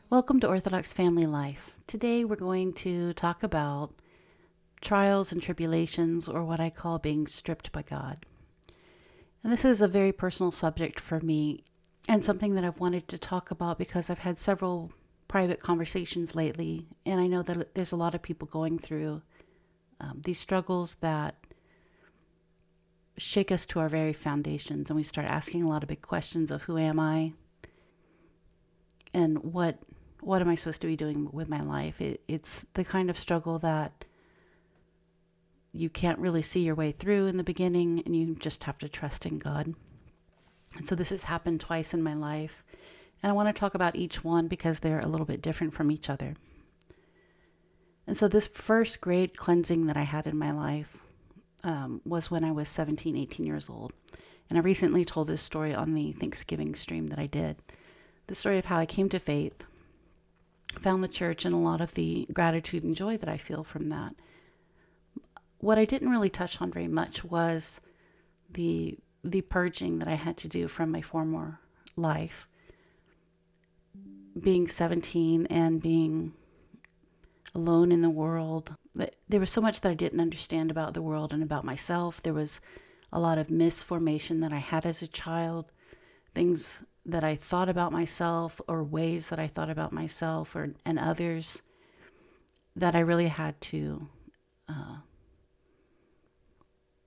Welcome to Orthodox Family Life. Today we're going to talk about trials and tribulations, or what I call being stripped by God. And this is a very personal subject for me and something that I've wanted to talk about because I've had several private conversations lately, and I know that there's a lot of people going through these struggles that shake us to our very foundations, and we start asking a lot of big questions of who am I and what am I supposed to be doing with my life? It's the kind of struggle that you can't really see your way through in the beginning, and you just have to trust in God. And so this has happened twice in my life, and I want to talk about each one because they're a little bit different from each other. And so this first great cleansing that I had in my life was when I was 17, 18 years old. And I recently told this story on the Thanksgiving stream that I did. The story of how I came to faith, found the church, and a lot of the gratitude and joy that I feel from that. What I didn't really touch on very much was the purging that I had to do from my former life. Being 17 and being alone in the world, there was so much that I didn't understand about the world and about myself. There was a lot of misformation that I had as a child, things that I thought about myself, or ways that I thought about myself and others, that I really had to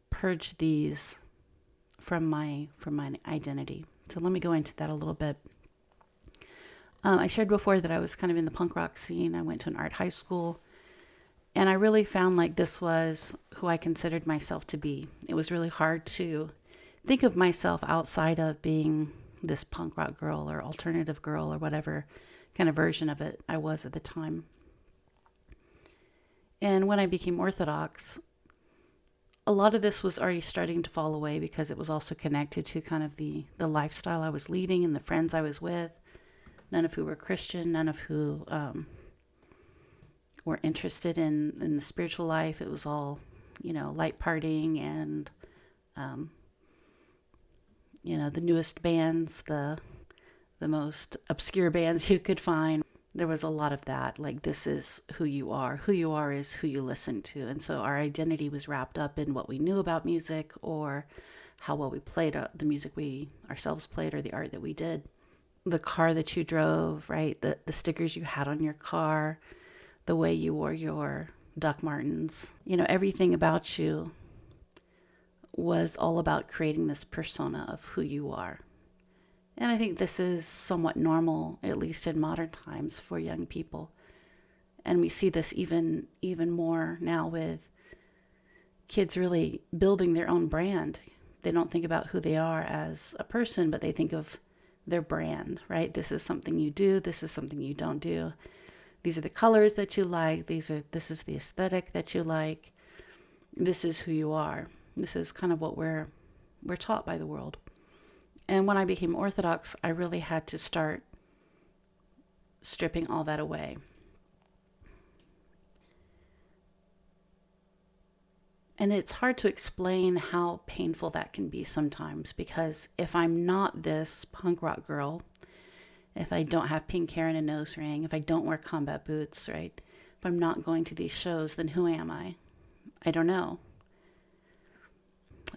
purge these from my identity. So let me go into that a little bit. I shared before that I was kind of in the punk rock scene. I went to an art high school, and I really found like this was who I considered myself to be. It was really hard to think of myself outside of being this punk rock girl or alternative girl or whatever kind of version of it I was at the time. And when I became Orthodox, a lot of this was already starting to fall away because it was also connected to kind of the lifestyle I was leading and the friends I was with, none of who were Christian, none of who were interested in the spiritual life. It was all, light partying and, the newest bands, the most obscure bands you could find. There was a lot of that. Like, this is who you are. Who you are is who you listen to. And so our identity was wrapped up in what we knew about music, or how well we played the music we ourselves played, or the art that we did. The car that you drove, right? The stickers you had on your car, the way you wore your Doc Martens. Everything about you was all about creating this persona of who you are. And I think this is somewhat normal, at least in modern times, for young people. And we see this even more now with kids really building their own brand. They don't think about who they are as a person, but they think of their brand, right? This is something you do. This is something you don't do. These are the colors that you like. This is the aesthetic that you like. This is who you are. This is kind of what we're taught by the world. And when I became Orthodox, I really had to start stripping all that away. And it's hard to explain how painful that can be sometimes, because if I'm not this punk rock girl, if I don't have pink hair and a nose ring, if I don't wear combat boots, right? If I'm not going to these shows, then who am I? I don't know.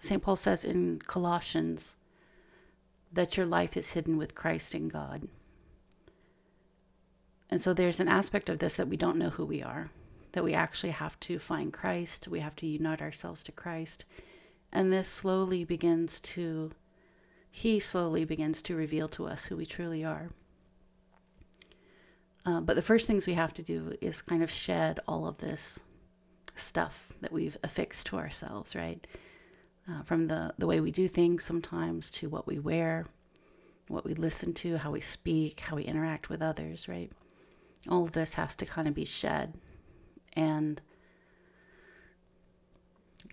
St. Paul says in Colossians that your life is hidden with Christ in God. And so there's an aspect of this that we don't know who we are, that we actually have to find Christ. We have to unite ourselves to Christ. And this he slowly begins to reveal to us who we truly are. But the first things we have to do is kind of shed all of this stuff that we've affixed to ourselves, right? From the way we do things sometimes, to what we wear, what we listen to, how we speak, how we interact with others, right? All of this has to kind of be shed. And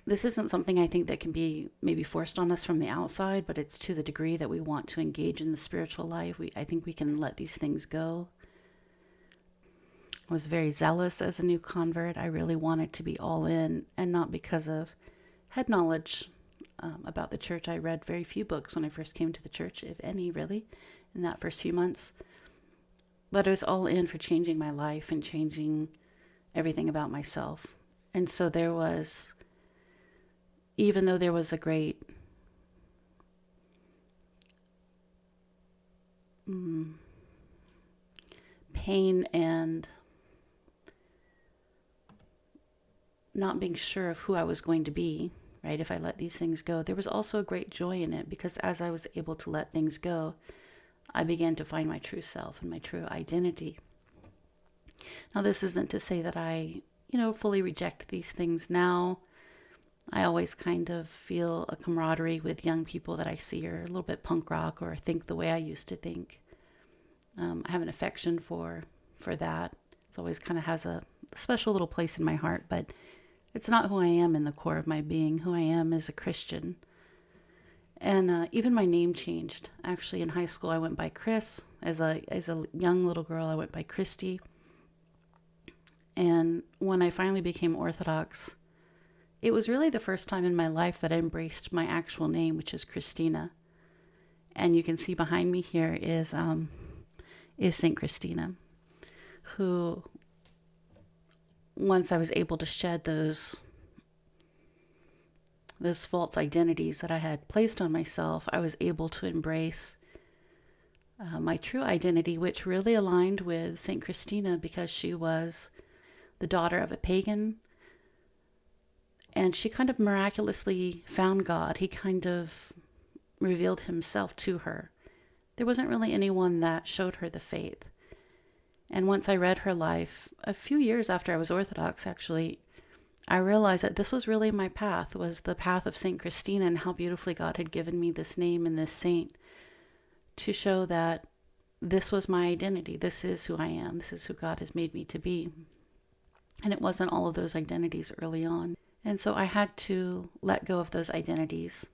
this isn't something I think that can be maybe forced on us from the outside, but it's to the degree that we want to engage in the spiritual life. I think we can let these things go. I was very zealous as a new convert. I really wanted to be all in, and not because of head knowledge about the church. I read very few books when I first came to the church, if any, really, in that first few months. but it was all in for changing my life and changing everything about myself. And so there was, even though there was a great pain and not being sure of who I was going to be, right, if I let these things go, there was also a great joy in it, because as I was able to let things go, I began to find my true self and my true identity. Now, this isn't to say that I, fully reject these things now. I always kind of feel a camaraderie with young people that I see are a little bit punk rock or think the way I used to think. I have an affection for that. It always kind of has a special little place in my heart, but it's not who I am in the core of my being. Who I am is a Christian. And even my name changed. Actually, in high school, I went by Chris. As a young little girl, I went by Christy. And when I finally became Orthodox, it was really the first time in my life that I embraced my actual name, which is Christina. And you can see behind me here is Saint Christina, who, once I was able to shed those false identities that I had placed on myself, I was able to embrace my true identity, which really aligned with Saint Christina, because she was the daughter of a pagan, and she kind of miraculously found God. He kind of revealed himself to her. There wasn't really anyone that showed her the faith. And once I read her life, a few years after I was Orthodox, actually, I realized that this was really my path, was the path of Saint Christina, and how beautifully God had given me this name and this saint to show that this was my identity. This is who I am. This is who God has made me to be. And it wasn't all of those identities early on. And so I had to let go of those identities,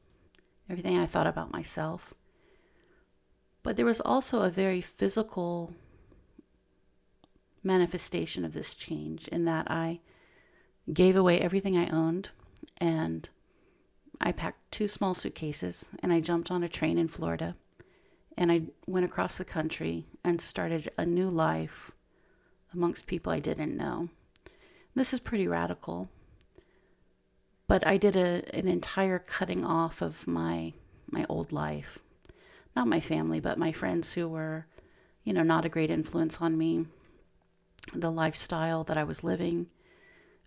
everything I thought about myself. But there was also a very physical manifestation of this change, in that I gave away everything I owned, and I packed 2 small suitcases, and I jumped on a train in Florida, and I went across the country and started a new life amongst people I didn't know. This is pretty radical, but I did an entire cutting off of my old life. Not my family, but my friends who were, not a great influence on me. The lifestyle that I was living,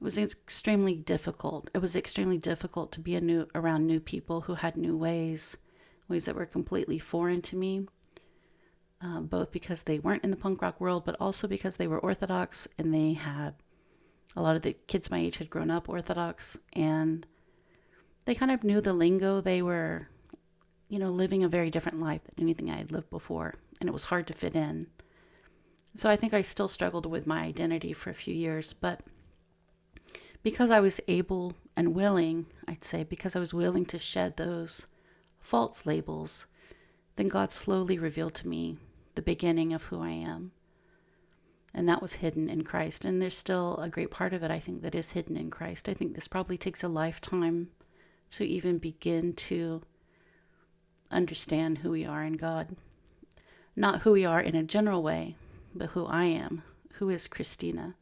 it was extremely difficult. It was extremely difficult to be around new people who had new ways that were completely foreign to me, both because they weren't in the punk rock world, but also because they were Orthodox, and they had, a lot of the kids my age had grown up Orthodox, and they kind of knew the lingo. They were, living a very different life than anything I had lived before, and it was hard to fit in. So I think I still struggled with my identity for a few years, but because I was able and willing, I'd say, because I was willing to shed those false labels, then God slowly revealed to me the beginning of who I am. And that was hidden in Christ. And there's still a great part of it, I think, that is hidden in Christ. I think this probably takes a lifetime to even begin to understand who we are in God. Not who we are in a general way, but who I am, who is Christina.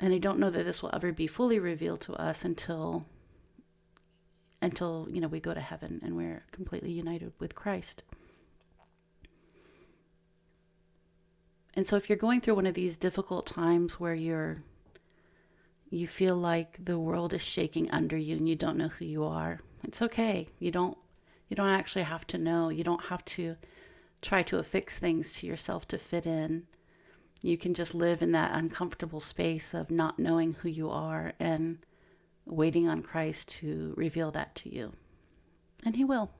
And I don't know that this will ever be fully revealed to us until we go to heaven and we're completely united with Christ. And so if you're going through one of these difficult times where you feel like the world is shaking under you and you don't know who you are, it's okay. You don't actually have to know. You don't have to try to affix things to yourself to fit in. You can just live in that uncomfortable space of not knowing who you are and waiting on Christ to reveal that to you. And He will.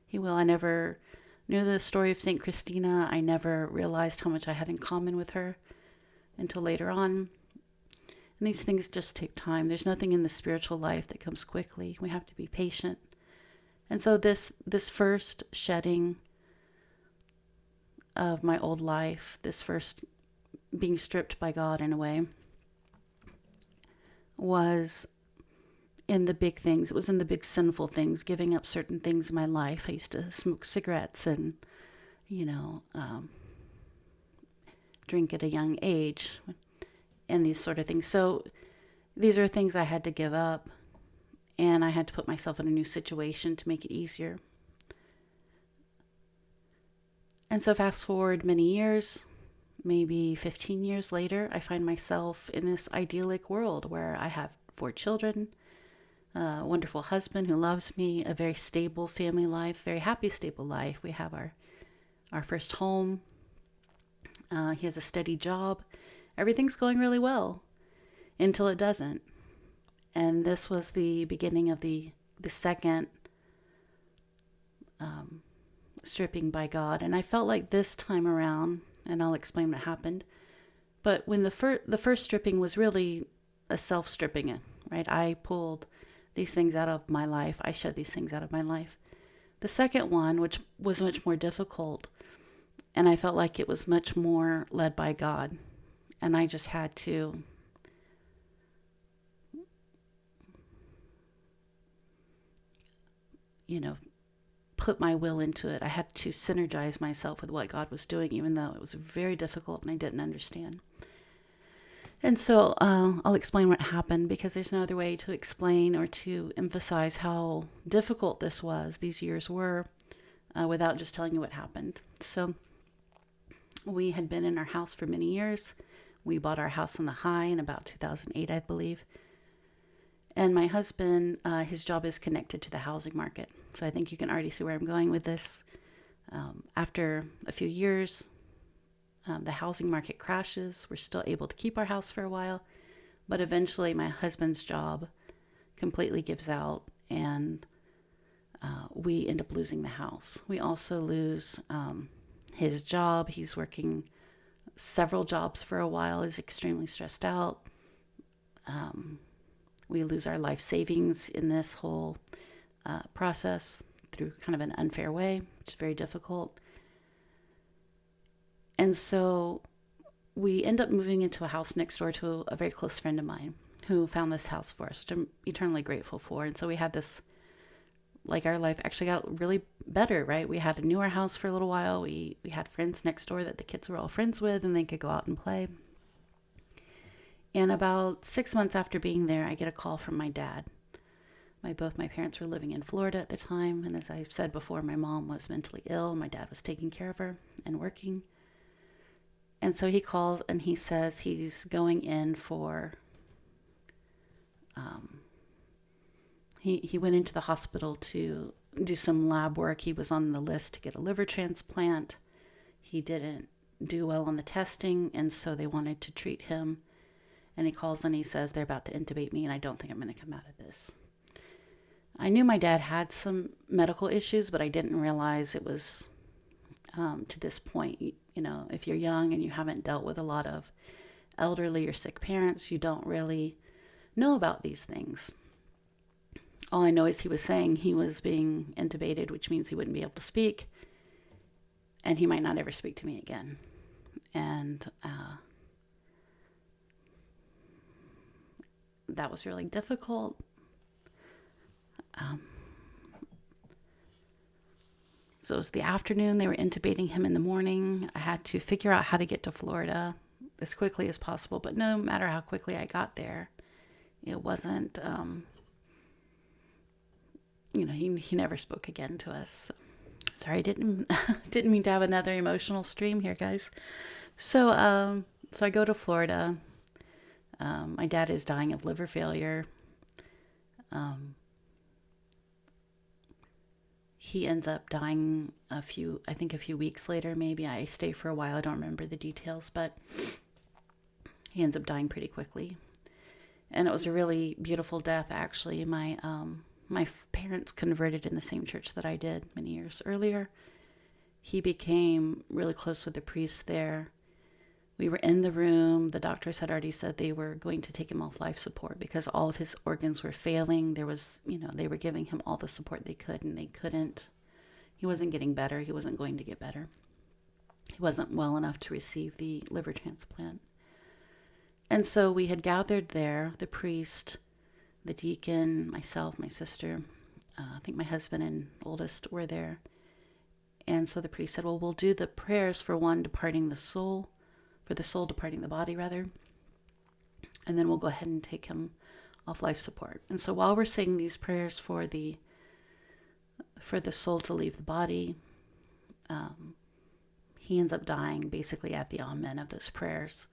He will. I never knew the story of St. Christina. I never realized how much I had in common with her until later on. And these things just take time. There's nothing in the spiritual life that comes quickly. We have to be patient. And so this first shedding of my old life, this first being stripped by God in a way, was in the big things. It was in the big sinful things, giving up certain things in my life. I used to smoke cigarettes and, you know, drink at a young age and these sort of things. So these are things I had to give up, and I had to put myself in a new situation to make it easier. And so fast forward many years, maybe 15 years later, I find myself in this idyllic world where I have 4 children, a wonderful husband who loves me, a very stable family life, very happy, stable life. We have our first home. He has a steady job. Everything's going really well until it doesn't. And this was the beginning of the second stripping by God. And I felt like this time around, and I'll explain what happened, but when the first stripping was really a self-stripping, right? I pulled these things out of my life. I shed these things out of my life. The second one, which was much more difficult, and I felt like it was much more led by God. And I just had to put my will into it. I had to synergize myself with what God was doing, even though it was very difficult and I didn't understand. And so I'll explain what happened, because there's no other way to explain or to emphasize how difficult these years were, without just telling you what happened. So we had been in our house for many years. We bought our house on the high in about 2008, I believe. And my husband, his job is connected to the housing market. So I think you can already see where I'm going with this. After a few years, the housing market crashes. We're still able to keep our house for a while. But eventually my husband's job completely gives out, and we end up losing the house. We also lose his job. He's working several jobs for a while, is extremely stressed out. We lose our life savings in this whole process through kind of an unfair way, which is very difficult. And so we end up moving into a house next door to a very close friend of mine who found this house for us, which I'm eternally grateful for. And so we had this, like, our life actually got really better, right? We had a newer house for a little while. We had friends next door that the kids were all friends with, and they could go out and play. And about 6 months after being there, I get a call from my dad. Both my parents were living in Florida at the time. And as I've said before, my mom was mentally ill. My dad was taking care of her and working. And so he calls and he says he's going in for, he went into the hospital to do some lab work. He was on the list to get a liver transplant. He didn't do well on the testing, and so they wanted to treat him. And he calls and he says, they're about to intubate me, and I don't think I'm going to come out of this. I knew my dad had some medical issues, but I didn't realize it was to this point. You know, if you're young and you haven't dealt with a lot of elderly or sick parents, you don't really know about these things. All I know is he was saying he was being intubated, which means he wouldn't be able to speak, and he might not ever speak to me again. And that was really difficult. So it was the afternoon. They were intubating him in the morning. I had to figure out how to get to Florida as quickly as possible. But no matter how quickly I got there, it wasn't, he never spoke again to us. Sorry, didn't mean to have another emotional stream here, guys. So I go to Florida. My dad is dying of liver failure. He ends up dying a few weeks later, maybe. I stay for a while. I don't remember the details, but he ends up dying pretty quickly. And it was a really beautiful death, actually. My parents converted in the same church that I did many years earlier. He became really close with the priest there. We were in the room. The doctors had already said they were going to take him off life support because all of his organs were failing. There was, they were giving him all the support they could, and they couldn't. He wasn't getting better. He wasn't going to get better. He wasn't well enough to receive the liver transplant. And so we had gathered there, the priest, the deacon, myself, my sister, I think my husband and oldest were there. And so the priest said, well, we'll do the prayers for one departing the soul, for the soul departing the body, rather. And then we'll go ahead and take him off life support. And so while we're saying these prayers for the soul to leave the body, he ends up dying basically at the amen of those prayers.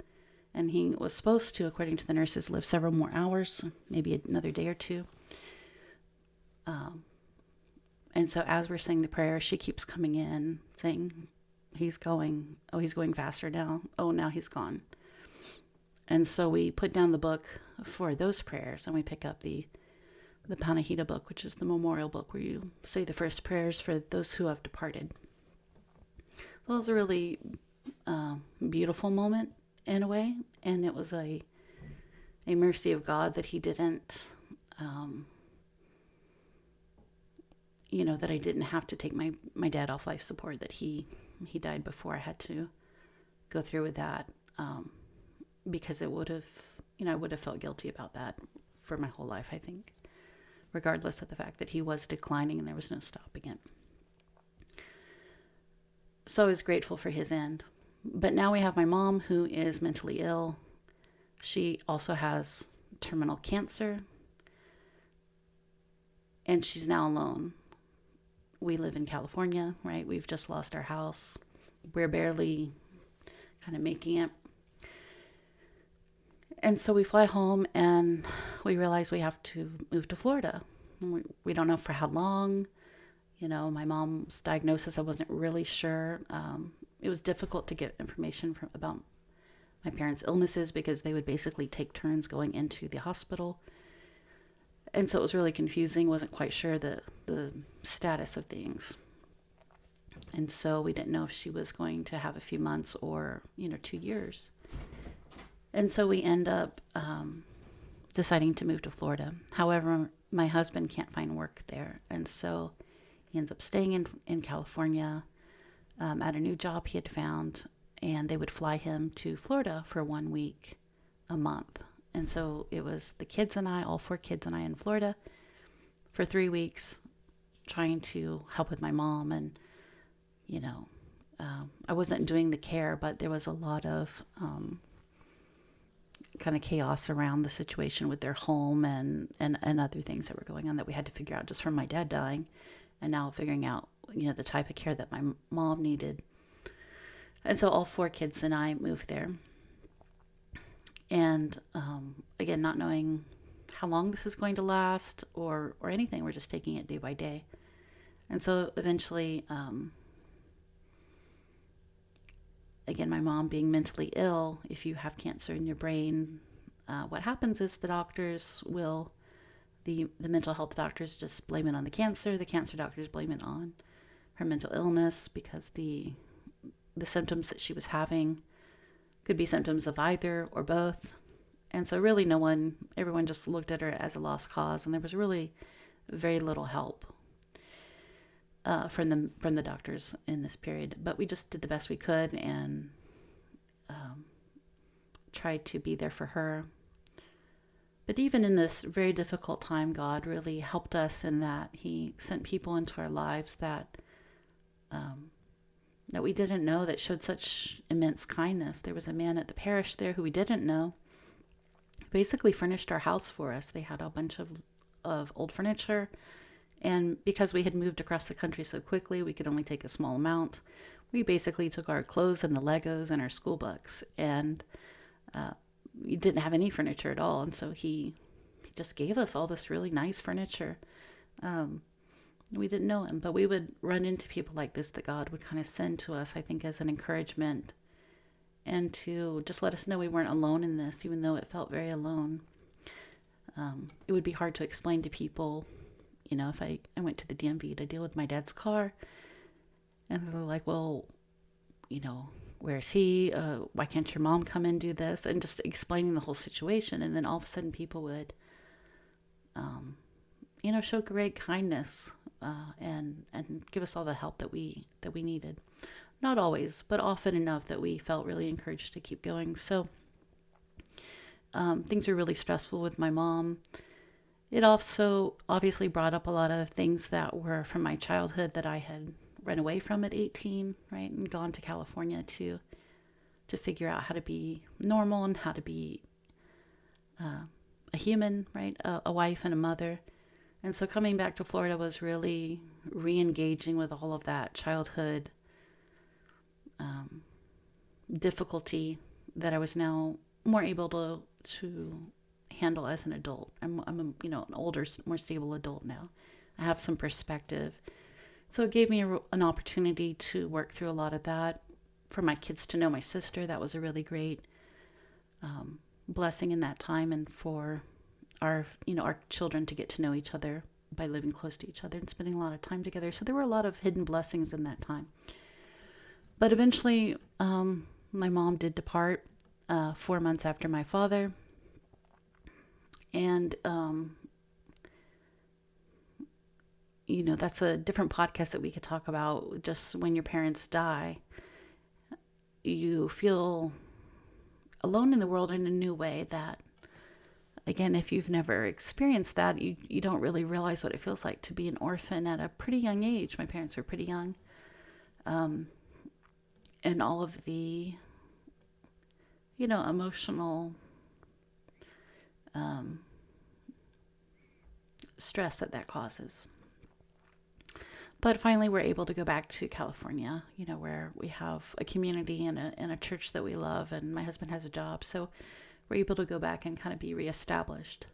And he was supposed to, according to the nurses, live several more hours, maybe another day or two. And so as we're saying the prayer, she keeps coming in saying, he's going faster now. Oh, now he's gone. And so we put down the book for those prayers, and we pick up the Panahida book, which is the memorial book where you say the first prayers for those who have departed. It was a really beautiful moment in a way, and it was a mercy of God that he didn't, that I didn't have to take my dad off life support, that he died before I had to go through with that, because it would have, I would have felt guilty about that for my whole life, I think, regardless of the fact that he was declining and there was no stopping it. So I was grateful for his end. But now we have my mom, who is mentally ill. She also has terminal cancer, and she's now alone. We live in California, right? We've just lost our house. We're barely kind of making it. And so we fly home, and we realize we have to move to Florida. We don't know for how long. My mom's diagnosis, I wasn't really sure. It was difficult to get information about my parents' illnesses because they would basically take turns going into the hospital. And so it was really confusing. Wasn't quite sure the status of things. And so we didn't know if she was going to have a few months or, 2 years. And so we end up deciding to move to Florida. However, my husband can't find work there. And so he ends up staying in California at a new job he had found. And they would fly him to Florida for 1 week a month. And so it was the kids and I, all 4 kids and I in Florida for 3 weeks, trying to help with my mom. And, I wasn't doing the care, but there was a lot of kind of chaos around the situation with their home and other things that were going on that we had to figure out just from my dad dying, and now figuring out, the type of care that my mom needed. And so all 4 kids and I moved there. And again, not knowing how long this is going to last or anything, we're just taking it day by day. And so eventually, again, my mom being mentally ill, if you have cancer in your brain, what happens is the doctors will, the mental health doctors just blame it on the cancer doctors blame it on her mental illness, because the symptoms that she was having could be symptoms of either or both. And so really everyone just looked at her as a lost cause, and there was really very little help from the doctors in this period. But we just did the best we could and tried to be there for her. But even in this very difficult time, God really helped us in that he sent people into our lives that we didn't know, that showed such immense kindness. There was a man at the parish there who we didn't know, basically furnished our house for us. They had a bunch of old furniture, and because we had moved across the country so quickly, we could only take a small amount. We basically took our clothes and the Legos and our school books, and we didn't have any furniture at all. And so he just gave us all this really nice furniture. We didn't know him, but we would run into people like this that God would kind of send to us, I think, as an encouragement, and to just let us know we weren't alone in this, even though it felt very alone. It would be hard to explain to people, if I went to the DMV to deal with my dad's car, and they're like, well, where's he? Why can't your mom come and do this? And just explaining the whole situation. And then all of a sudden people would, show great kindness and give us all the help that we needed. Not always, but often enough that we felt really encouraged to keep going. So things were really stressful with my mom. It also obviously brought up a lot of things that were from my childhood that I had run away from at 18, right? And gone to California to figure out how to be normal and how to be a human, right? A wife and a mother. And so coming back to Florida was really re-engaging with all of that childhood difficulty that I was now more able to handle as an adult. I'm an older, more stable adult now. I have some perspective. So it gave me an opportunity to work through a lot of that. For my kids to know my sister, that was a really great blessing in that time, and for our children to get to know each other by living close to each other and spending a lot of time together. So there were a lot of hidden blessings in that time. But eventually, my mom did depart 4 months after my father. And, that's a different podcast that we could talk about. Just when your parents die, you feel alone in the world in a new way that, again, if you've never experienced that, you don't really realize what it feels like to be an orphan at a pretty young age. My parents were pretty young. And all of the, emotional stress that causes. But finally, we're able to go back to California, where we have a community and a church that we love, and my husband has a job. So we're able to go back and kind of be reestablished.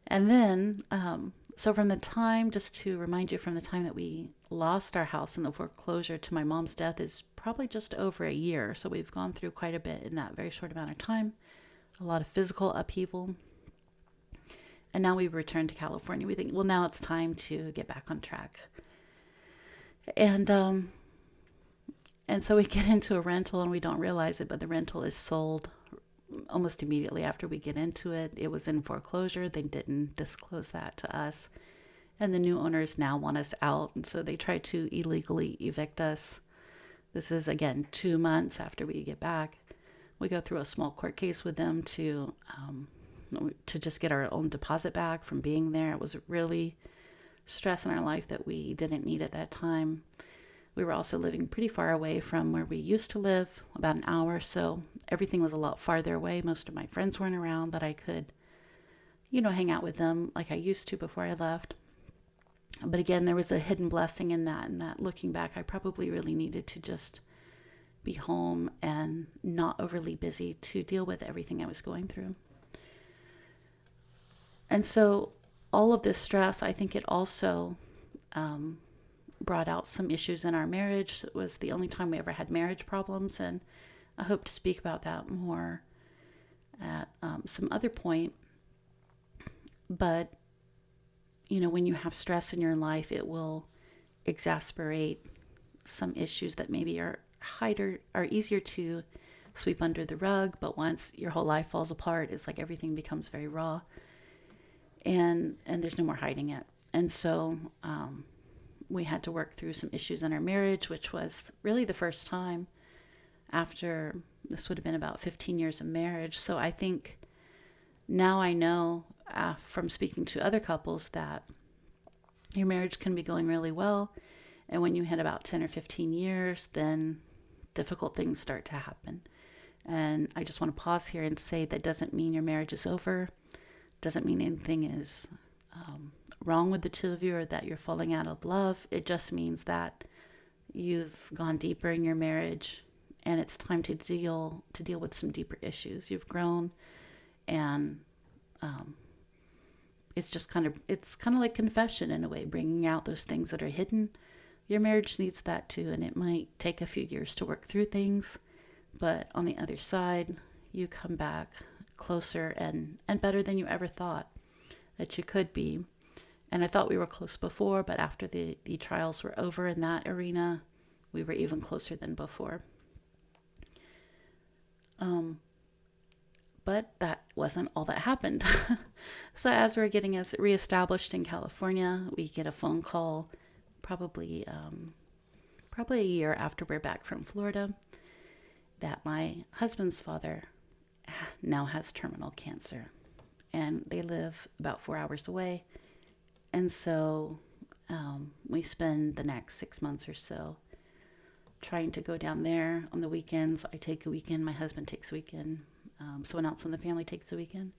And then, so from the time, just to remind you, from the time that we lost our house in the foreclosure to my mom's death is probably just over a year. So we've gone through quite a bit in that very short amount of time, a lot of physical upheaval. And now we've returned to California. We think, well, now it's time to get back on track. And so we get into a rental and we don't realize it, but the rental is sold almost immediately after we get into it. It was in foreclosure. They didn't disclose that to us. And the new owners now want us out. And so they try to illegally evict us. This is, again, 2 months after we get back. We go through a small court case with them to just get our own deposit back from being there. It was really stress in our life that we didn't need at that time. We were also living pretty far away from where we used to live, about an hour. So everything was a lot farther away. Most of my friends weren't around that I could, hang out with them like I used to before I left. But again, there was a hidden blessing in that looking back, I probably really needed to just be home and not overly busy to deal with everything I was going through. And so all of this stress, I think it also brought out some issues in our marriage. It was the only time we ever had marriage problems, and I hope to speak about that more at some other point. But, when you have stress in your life, it will exacerbate some issues that maybe are easier to sweep under the rug, but once your whole life falls apart, it's like everything becomes very raw. And there's no more hiding it. And so we had to work through some issues in our marriage, which was really the first time after, this would have been about 15 years of marriage. So I think now I know from speaking to other couples that your marriage can be going really well. And when you hit about 10 or 15 years, then difficult things start to happen. And I just want to pause here and say that doesn't mean your marriage is over. Doesn't mean anything is wrong with the two of you or that you're falling out of love. It just means that you've gone deeper in your marriage and it's time to deal with some deeper issues. You've grown, and it's kind of like confession in a way, bringing out those things that are hidden. Your marriage needs that too, and it might take a few years to work through things, but on the other side, you come back closer and better than you ever thought that you could be. And I thought we were close before, but after the trials were over in that arena, we were even closer than before. But that wasn't all that happened. So as we're getting us reestablished in California, we get a phone call probably a year after we're back from Florida that my husband's father now has terminal cancer, and they live about 4 hours away. And so We spend the next 6 months or so trying to go down there on the weekends. I take a weekend, my husband takes a weekend, someone else in the family takes a weekend.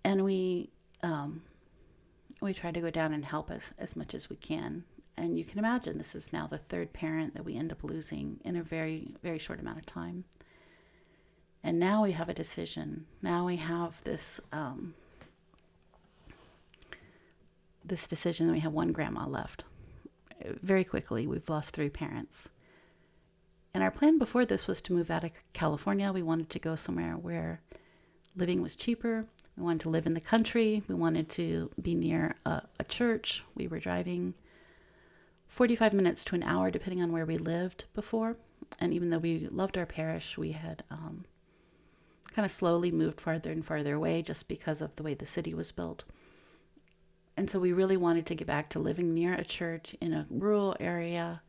And we try to go down and help as much as we can. And you can imagine this is now the third parent that we end up losing in a very, very short amount of time. And now we have a decision. Now we have this this decision that we have one grandma left. Very quickly, we've lost 3 parents. And our plan before this was to move out of California. We wanted to go somewhere where living was cheaper. We wanted to live in the country. We wanted to be near a church. We were driving 45 minutes to an hour, depending on where we lived before. And even though we loved our parish, we had kind of slowly moved farther and farther away just because of the way the city was built. And so we really wanted to get back to living near a church in a rural area,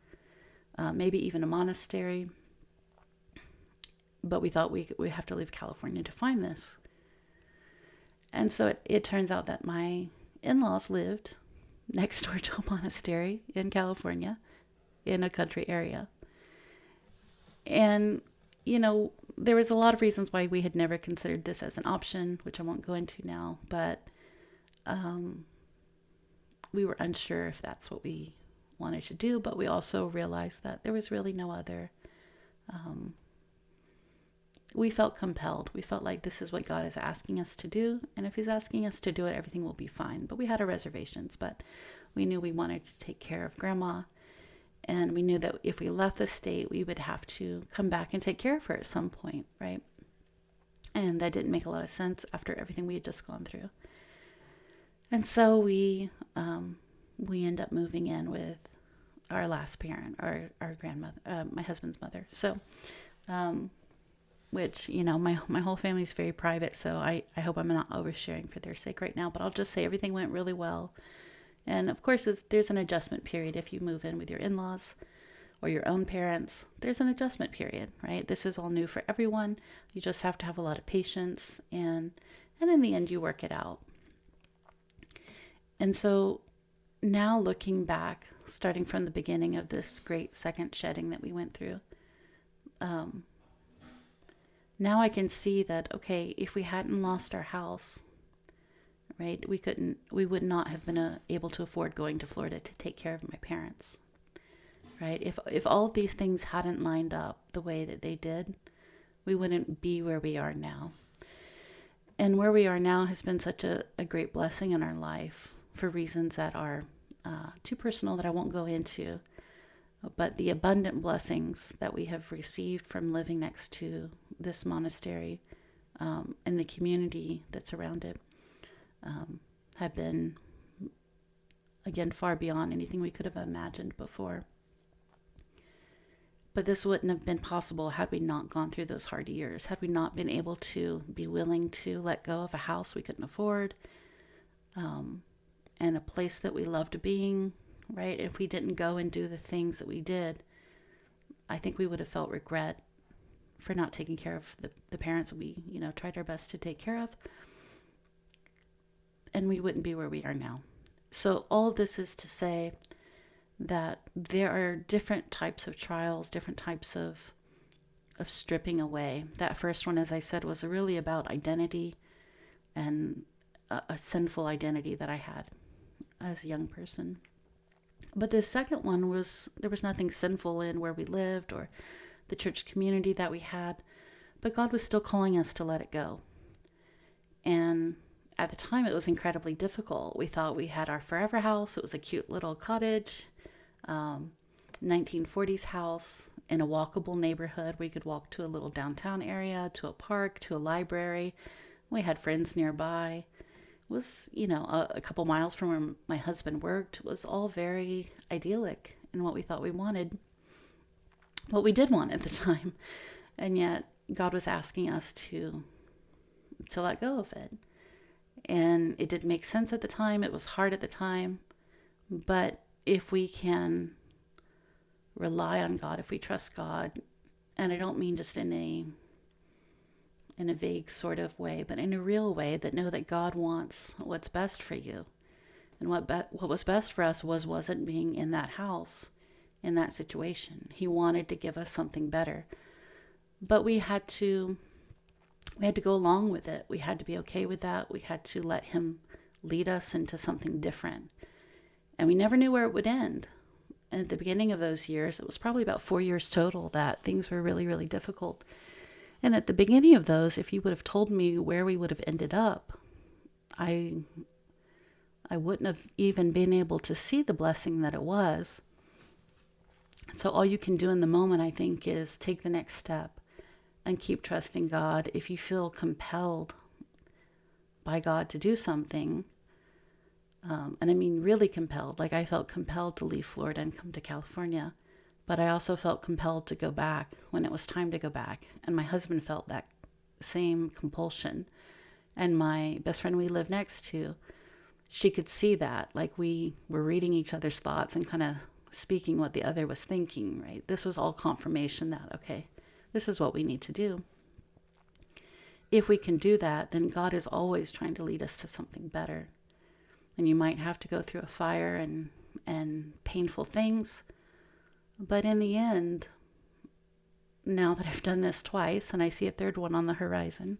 maybe even a monastery. But we thought we have to leave California to find this. And so it turns out that my in-laws lived next door to a monastery in California in a country area. And, there was a lot of reasons why we had never considered this as an option, which I won't go into now, but we were unsure if that's what we wanted to do, but we also realized that there was really no other. We felt compelled. We felt like this is what God is asking us to do, and if he's asking us to do it, everything will be fine. But we had our reservations, but we knew we wanted to take care of Grandma, and we knew that if we left the state, we would have to come back and take care of her at some point, right? And that didn't make a lot of sense after everything we had just gone through. And so we end up moving in with our last parent, our grandmother, my husband's mother. So, which, my whole family is very private, so I hope I'm not oversharing for their sake right now, but I'll just say everything went really well. And of course, there's an adjustment period if you move in with your in-laws or your own parents. There's an adjustment period, right? This is all new for everyone. You just have to have a lot of patience, and in the end, you work it out. And so now looking back, starting from the beginning of this great second shedding that we went through, now I can see that, okay, if we hadn't lost our house, right, we would not have been able to afford going to Florida to take care of my parents, right? If all of these things hadn't lined up the way that they did, we wouldn't be where we are now. And where we are now has been such a great blessing in our life for reasons that are too personal that I won't go into. But the abundant blessings that we have received from living next to this monastery and the community that's around it have been, again, far beyond anything we could have imagined before. But this wouldn't have been possible had we not gone through those hard years, had we not been able to be willing to let go of a house we couldn't afford, and a place that we loved being, right? If we didn't go and do the things that we did, I think we would have felt regret for not taking care of the parents we, tried our best to take care of. And we wouldn't be where we are now. So all of this is to say that there are different types of trials, different types of stripping away. That first one, as I said, was really about identity and a sinful identity that I had as a young person. But the second one was, there was nothing sinful in where we lived or the church community that we had, but God was still calling us to let it go. And at the time, it was incredibly difficult. We thought we had our forever house. It was a cute little cottage, 1940s house in a walkable neighborhood. We could walk to a little downtown area, to a park, to a library. We had friends nearby. It was, a couple miles from where my husband worked. It was all very idyllic in what we thought we wanted, what we did want at the time. And yet God was asking us to let go of it. And it didn't make sense at the time. It was hard at the time. But if we can rely on God, if we trust God, and I don't mean just in a vague sort of way, but in a real way, that know that God wants what's best for you. And what was best for us wasn't being in that house, in that situation. He wanted to give us something better. But we had to go along with it. We had to be okay with that. We had to let him lead us into something different. And we never knew where it would end. And at the beginning of those years, it was probably about 4 years total that things were really, really difficult. And at the beginning of those, if you would have told me where we would have ended up, I wouldn't have even been able to see the blessing that it was. So all you can do in the moment, I think, is take the next step and keep trusting God. If you feel compelled by God to do something, and I mean really compelled, like I felt compelled to leave Florida and come to California, but I also felt compelled to go back when it was time to go back. And my husband felt that same compulsion. And my best friend we lived next to, she could see that, like we were reading each other's thoughts and kind of speaking what the other was thinking, right? This was all confirmation that, okay, this is what we need to do. If we can do that, then God is always trying to lead us to something better. And you might have to go through a fire and painful things. But in the end, now that I've done this twice and I see a third one on the horizon,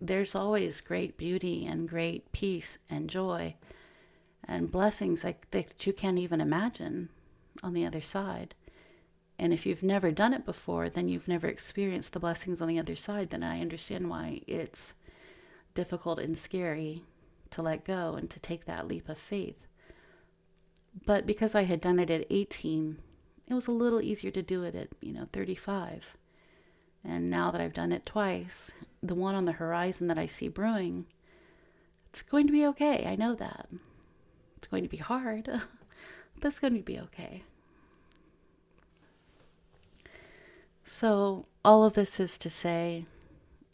there's always great beauty and great peace and joy and blessings like that you can't even imagine on the other side. And if you've never done it before, then you've never experienced the blessings on the other side, then I understand why it's difficult and scary to let go and to take that leap of faith. But because I had done it at 18, it was a little easier to do it at, 35. And now that I've done it twice, the one on the horizon that I see brewing, it's going to be okay. I know that. It's going to be hard, but it's going to be okay. So all of this is to say,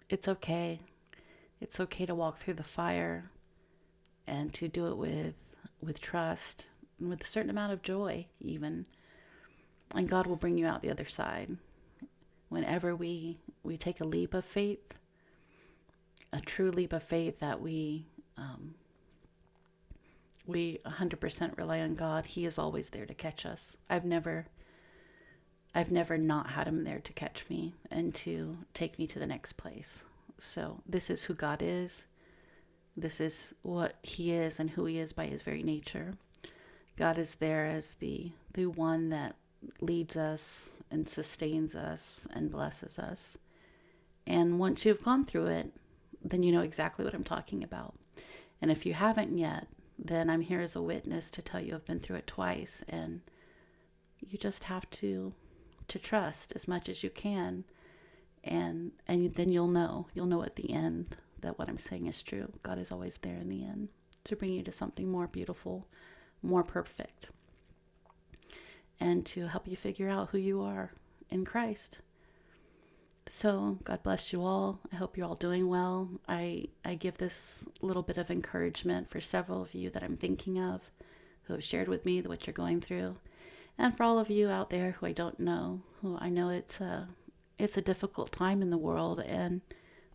it's okay. It's okay to walk through the fire and to do it with trust and with a certain amount of joy even. And God will bring you out the other side. Whenever we take a leap of faith, a true leap of faith that we 100% rely on God, He is always there to catch us. I've never not had Him there to catch me and to take me to the next place. So this is who God is. This is what He is and who He is by His very nature. God is there as the one that leads us and sustains us and blesses us. And once you've gone through it, then you know exactly what I'm talking about. And if you haven't yet, then I'm here as a witness to tell you I've been through it twice. And you just have to trust as much as you can. And then you'll know at the end that what I'm saying is true. God is always there in the end to bring you to something more beautiful, more perfect, and to help you figure out who you are in Christ. So God bless you all. I hope you're all doing well. I give this little bit of encouragement for several of you that I'm thinking of who have shared with me what you're going through. And for all of you out there who I don't know, who I know it's a difficult time in the world, and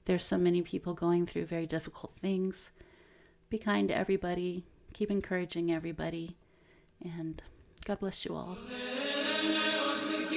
there's so many people going through very difficult things. Be kind to everybody. Keep encouraging everybody. And God bless you all.